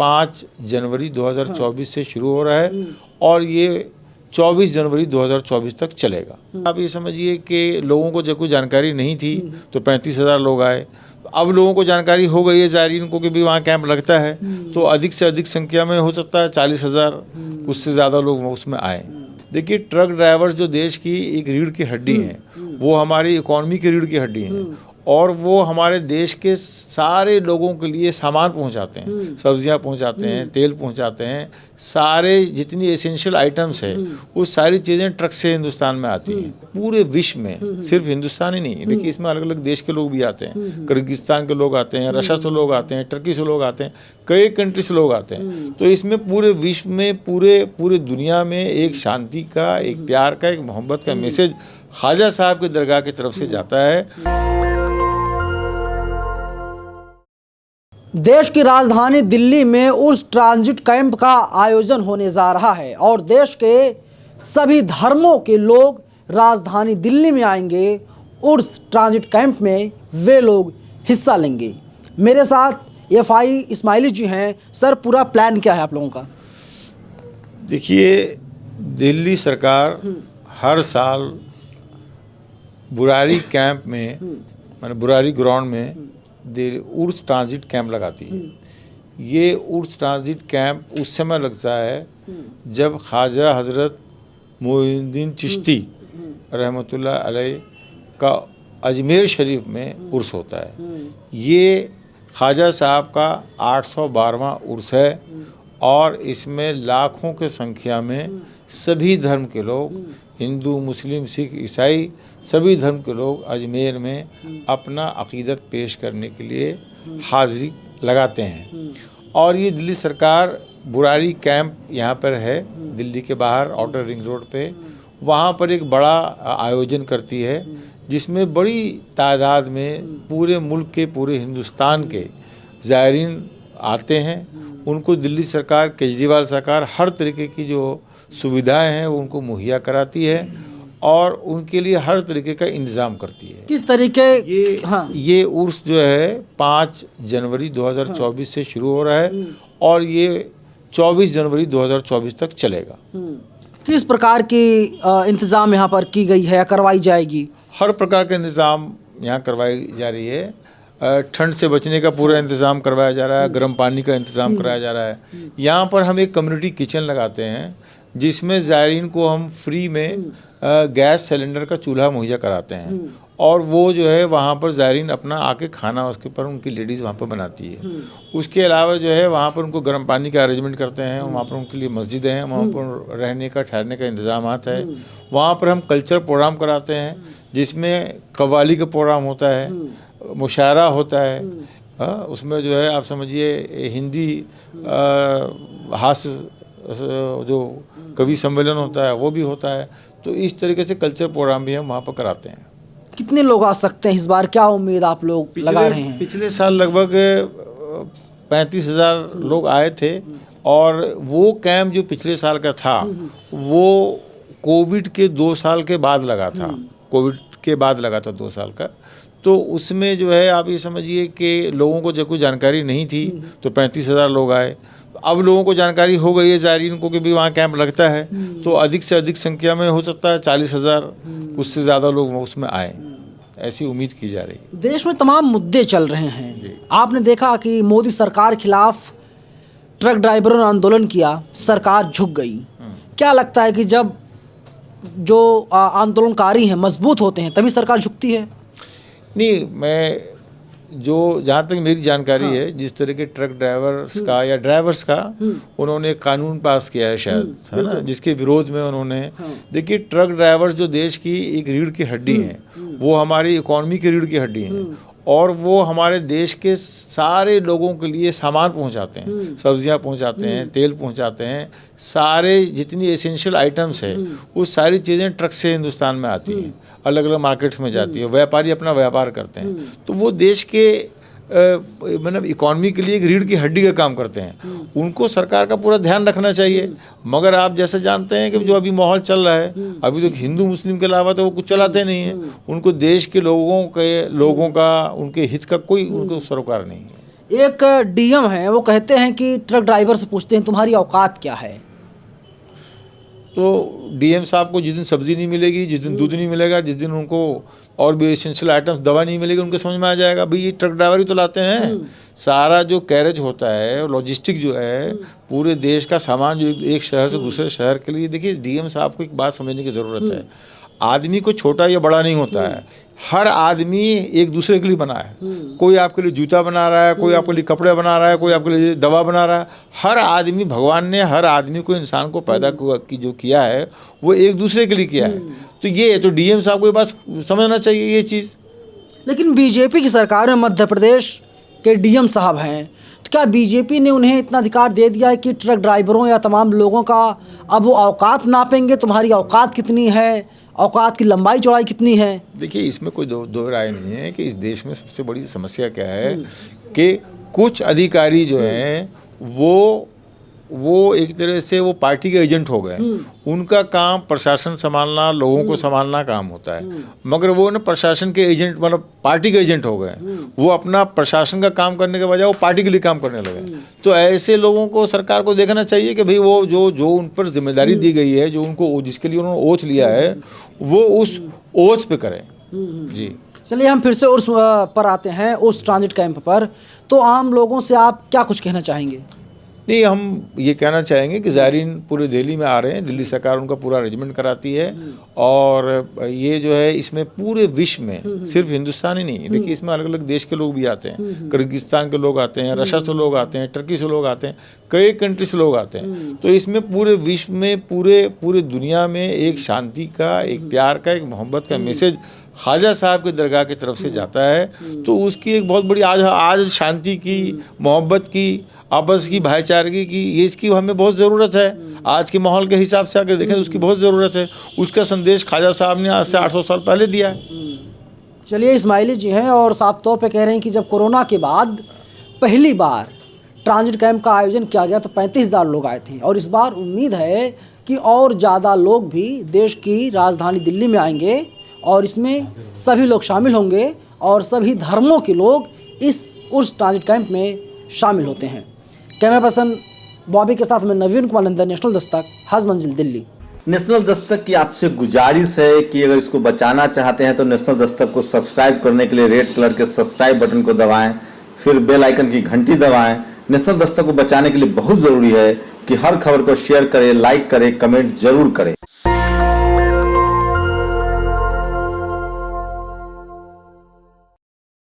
5 जनवरी 2024 से शुरू हो रहा है और ये 24 जनवरी 2024 तक चलेगा। आप ये समझिए कि लोगों को जब कोई जानकारी नहीं थी तो 35,000 लोग आए। अब लोगों को जानकारी हो गई है ज़ायरीन को कि भी वहाँ कैंप लगता है, तो अधिक से अधिक संख्या में हो सकता है 40,000 उससे ज़्यादा लोग उसमें आए। देखिए, ट्रक ड्राइवर्स जो देश की एक रीढ़ की हड्डी हैं, वो हमारी इकॉनमी की रीढ़ की हड्डी हैं और वो हमारे देश के सारे लोगों के लिए सामान पहुंचाते हैं, सब्जियां पहुंचाते हैं, तेल पहुंचाते हैं, सारे जितनी एसेंशियल आइटम्स है वो सारी चीज़ें ट्रक से हिंदुस्तान में आती हैं। पूरे विश्व में, सिर्फ हिंदुस्तान ही नहीं, देखिए इसमें अलग अलग देश के लोग भी आते हैं, किर्गिस्तान के लोग आते हैं, रशिया से लोग आते हैं, टर्की से लोग आते हैं, कई कंट्री से लोग आते हैं। तो इसमें पूरे विश्व में, पूरे दुनिया में एक शांति का, एक प्यार का, एक मोहब्बत का मैसेज ख्वाजा साहब की दरगाह की तरफ से जाता है। देश की राजधानी दिल्ली में उर्स ट्रांजिट कैंप का आयोजन होने जा रहा है और देश के सभी धर्मों के लोग राजधानी दिल्ली में आएंगे। उर्स ट्रांजिट कैंप में वे लोग हिस्सा लेंगे। मेरे साथ एफआई इस्माइली जी हैं। सर, पूरा प्लान क्या है आप लोगों का? देखिए, दिल्ली सरकार हर साल बुरारी कैंप में, माने बुरारी ग्राउंड में उर्स ट्रांजिट कैंप लगाती है। ये उर्स ट्रांजिट कैंप उस समय लगता है जब ख्वाजा हज़रत मोइनुद्दीन चिश्ती रहमतुल्लाह अलैह का अजमेर शरीफ में उर्स होता है। ये ख्वाजा साहब का 812वां उर्स है और इसमें लाखों के संख्या में सभी धर्म के लोग, हिंदू, मुस्लिम, सिख, ईसाई, सभी धर्म के लोग अजमेर में अपना अक़ीदत पेश करने के लिए हाज़िरी लगाते हैं। और ये दिल्ली सरकार बुरारी कैंप यहाँ पर है, दिल्ली के बाहर आउटर रिंग रोड पे, वहाँ पर एक बड़ा आयोजन करती है जिसमें बड़ी तादाद में पूरे मुल्क के, पूरे हिंदुस्तान के ज़ायरीन आते हैं। उनको दिल्ली सरकार, केजरीवाल सरकार हर तरीके की जो सुविधाएं हैं वो उनको मुहैया कराती है और उनके लिए हर तरीके का इंतज़ाम करती है। किस तरीके? ये उर्स जो है 5 जनवरी 2024 से शुरू हो रहा है और ये 24 जनवरी 2024 तक चलेगा। किस प्रकार की इंतज़ाम यहाँ पर की गई है या करवाई जाएगी? हर प्रकार का इंतज़ाम यहाँ करवाई जा रही है। ठंड से बचने का पूरा इंतज़ाम करवाया जा रहा है, गर्म पानी का इंतज़ाम कराया जा रहा है। यहाँ पर हम एक कम्युनिटी किचन लगाते हैं जिसमें ज़ायरीन को हम फ्री में गैस सिलेंडर का चूल्हा मुहैया कराते हैं और वो जो है वहाँ पर ज़ायरीन अपना आके खाना उसके पर उनकी लेडीज़ वहाँ पर बनाती है। उसके अलावा जो है वहाँ पर उनको गर्म पानी का अरेंजमेंट करते हैं, वहाँ पर उनके लिए मस्जिदें हैं, वहाँ पर रहने का, ठहरने का इंतज़ाम है। वहाँ पर हम कल्चर प्रोग्राम कराते हैं जिसमें कव्वाली का प्रोग्राम होता है, मुशायरा होता है, उसमें जो है आप समझिए हिंदी हास्य जो कवि सम्मेलन होता है वो भी होता है। तो इस तरीके से कल्चर प्रोग्राम भी हम वहाँ पर कराते हैं। कितने लोग आ सकते हैं इस बार? क्या उम्मीद आप लोग लगा रहे हैं? पिछले साल लगभग 35,000 लोग आए थे और वो कैंप जो पिछले साल का था वो कोविड के 2 साल के बाद लगा था। कोविड के बाद लगा था 2 साल का। तो उसमें जो है आप ये समझिए कि लोगों को जब कोई जानकारी नहीं थी तो 35,000 लोग आए। अब लोगों को जानकारी हो गई है ज़ायरीन को कि भी वहाँ कैंप लगता है, तो अधिक से अधिक संख्या में हो सकता है 40,000 उससे ज़्यादा लोग उसमें आए, ऐसी उम्मीद की जा रही है। देश में तमाम मुद्दे चल रहे हैं। आपने देखा कि मोदी सरकार खिलाफ ट्रक ड्राइवरों ने आंदोलन किया, सरकार झुक गई। क्या लगता है कि जब जो आंदोलनकारी हैं मजबूत होते हैं तभी सरकार झुकती है? नहीं, मैं जो जहाँ तक मेरी जानकारी है, जिस तरह के ट्रक ड्राइवर्स का या ड्राइवर्स का उन्होंने कानून पास किया है शायद, है ना, जिसके विरोध में उन्होंने, देखिए ट्रक ड्राइवर्स जो देश की एक रीढ़ की हड्डी हैं, वो हमारी इकॉनमी की रीढ़ की हड्डी हैं और वो हमारे देश के सारे लोगों के लिए सामान पहुंचाते हैं, सब्जियां पहुंचाते हैं, तेल पहुंचाते हैं, सारे जितनी एसेंशियल आइटम्स है वो सारी चीज़ें ट्रक से हिंदुस्तान में आती हैं, अलग अलग मार्केट्स में जाती है। व्यापारी अपना व्यापार करते हैं, तो वो देश के मतलब इकॉनमी के लिए एक रीढ़ की हड्डी का काम करते हैं। उनको सरकार का पूरा ध्यान रखना चाहिए। मगर आप जैसे जानते हैं कि जो अभी माहौल चल रहा है, अभी तो हिंदू मुस्लिम के अलावा तो वो कुछ चलाते नहीं हैं। उनको देश के लोगों का, उनके हित का कोई उनको सरोकार नहीं है। एक डीएम हैं, वो कहते हैं कि ट्रक ड्राइवर से पूछते हैं तुम्हारी औकात क्या है। तो डीएम साहब को जिस दिन सब्जी नहीं मिलेगी, जिस दिन दूध नहीं मिलेगा, जिस दिन उनको और भी एसेंशियल आइटम्स दवा नहीं मिलेगी, उनके समझ में आ जाएगा भाई ये ट्रक ड्राइवर ही तो लाते हैं। सारा जो कैरेज होता है, लॉजिस्टिक जो है, पूरे देश का सामान जो एक शहर से दूसरे शहर के लिए, देखिए डीएम साहब को एक बात समझने की ज़रूरत है, आदमी को छोटा या बड़ा नहीं होता है, हर आदमी एक दूसरे के लिए बना है। कोई आपके लिए जूता बना रहा है, कोई आपके लिए कपड़े बना रहा है, कोई आपके लिए दवा बना रहा है। हर आदमी, भगवान ने हर आदमी को, इंसान को पैदा जो किया है वो एक दूसरे के लिए किया है। तो ये तो डीएम साहब को ये बात समझना चाहिए ये चीज़। लेकिन बीजेपी की सरकार में मध्य प्रदेश के डीएम साहब हैं, तो क्या बीजेपी ने उन्हें इतना अधिकार दे दिया है कि ट्रक ड्राइवरों या तमाम लोगों का अब वो औकात नापेंगे, तुम्हारी औकात कितनी है, औकात की लंबाई चौड़ाई कितनी है? देखिए इसमें कोई दो राय नहीं है कि इस देश में सबसे बड़ी समस्या क्या है कि कुछ अधिकारी जो हैं वो एक तरह से वो पार्टी के एजेंट हो गए। उनका काम प्रशासन संभालना, लोगों को संभालना काम होता है, मगर वो ना प्रशासन के एजेंट, मतलब पार्टी के एजेंट हो गए। वो अपना प्रशासन का काम करने के बजाय वो पार्टी के लिए काम करने लगे। तो ऐसे लोगों को सरकार को देखना चाहिए कि भाई वो जो उन पर जिम्मेदारी दी गई है, जो उनको, जिसके लिए उन्होंने ओथ लिया है, वो उस ओथ पे करें। जी चलिए हम फिर से उर्स पर आते हैं, उस ट्रांजिट कैंप पर। तो आम लोगों से आप क्या कुछ कहना चाहेंगे? नहीं, हम ये कहना चाहेंगे कि ज़ायरीन पूरे दिल्ली में आ रहे हैं, दिल्ली सरकार उनका पूरा अरेंजमेंट कराती है। और ये जो है इसमें पूरे विश्व में, सिर्फ हिंदुस्तान ही नहीं, देखिए इसमें अलग अलग देश के लोग भी आते हैं, किर्गिस्तान के लोग आते हैं, रशिया से लोग आते हैं, टर्की से लोग आते हैं, कई कंट्री से लोग आते हैं। तो इसमें पूरे विश्व में, पूरे दुनिया में एक शांति का, एक प्यार का, एक मोहब्बत का मैसेज ख्वाजा साहब की दरगाह की तरफ से जाता है। तो उसकी एक बहुत बड़ी आज शांति की, मोहब्बत की, आपस की भाईचारगी की, ये इसकी हमें बहुत ज़रूरत है। आज के माहौल के हिसाब से अगर देखें तो उसकी बहुत ज़रूरत है। उसका संदेश ख्वाजा साहब ने आज से 800 साल पहले दिया है। चलिए इस्माइली जी हैं और साफ तौर पे कह रहे हैं कि जब कोरोना के बाद पहली बार ट्रांजिट कैंप का आयोजन किया गया तो 35,000 लोग आए थे, और इस बार उम्मीद है कि और ज़्यादा लोग भी देश की राजधानी दिल्ली में आएंगे और इसमें सभी लोग शामिल होंगे और सभी धर्मों के लोग इस उर्स ट्रांजिट कैंप में शामिल होते हैं। कैमरा पर्सन बॉबी के साथ मैं नवीन कुमार नंदन, नेशनल दस्तक, हज मंजिल, दिल्ली। नेशनल दस्तक की आपसे गुजारिश है कि अगर इसको बचाना चाहते हैं तो नेशनल दस्तक को सब्सक्राइब करने के लिए रेड कलर के सब्सक्राइब बटन को दबाएं, फिर बेल आइकन की घंटी दबाएं। नेशनल दस्तक को बचाने के लिए बहुत जरूरी है कि हर खबर को शेयर करें, लाइक करें, कमेंट जरूर करें।